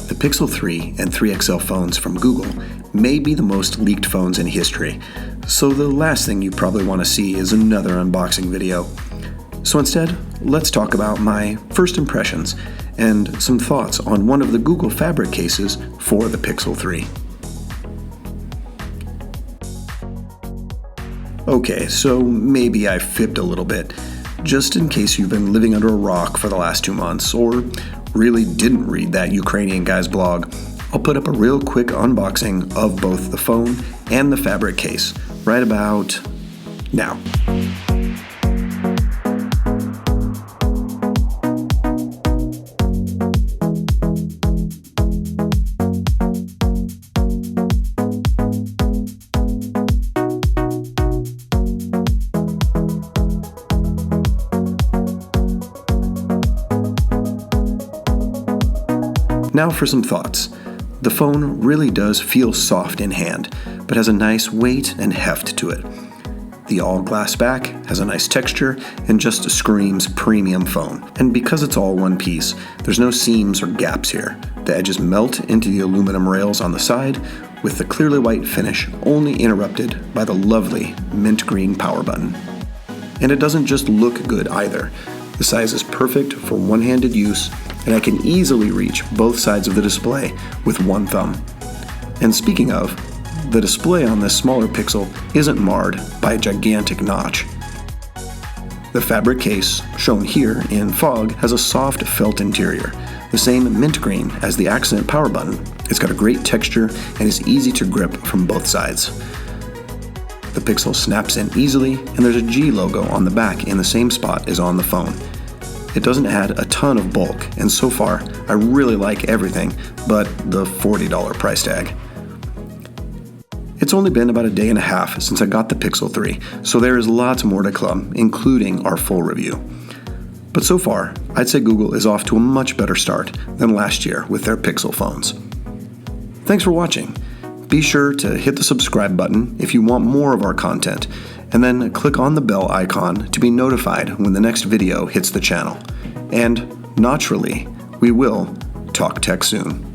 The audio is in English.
The Pixel 3 and 3 XL phones from Google may be the most leaked phones in history, so the last thing you probably want to see is another unboxing video. So instead, let's talk about my first impressions and some thoughts on one of the Google Fabric cases for the Pixel 3. Okay, so maybe I fibbed a little bit, just in case you've been living under a rock for the last 2 months, or really didn't read that Ukrainian guy's blog. I'll put up a real quick unboxing of both the phone and the Fabric case right about now. Now for some thoughts. The phone really does feel soft in hand, but has a nice weight and heft to it. The all-glass back has a nice texture and just screams premium phone. And because it's all one piece, there's no seams or gaps here. The edges melt into the aluminum rails on the side, with the clearly white finish only interrupted by the lovely mint green power button. And it doesn't just look good either. The size is perfect for one-handed use, and I can easily reach both sides of the display with one thumb. And speaking of, the display on this smaller Pixel isn't marred by a gigantic notch. The Fabric case, shown here in fog, has a soft felt interior, the same mint green as the accent power button. It's got a great texture and is easy to grip from both sides. The Pixel snaps in easily, and there's a G logo on the back in the same spot as on the phone. It doesn't add a ton of bulk, and so far, I really like everything but the $40 price tag. It's only been about a day and a half since I got the Pixel 3, so there is lots more to come, including our full review. But so far, I'd say Google is off to a much better start than last year with their Pixel phones. Thanks for watching. Be sure to hit the subscribe button if you want more of our content, and then click on the bell icon to be notified when the next video hits the channel. And, naturally, we will talk tech soon.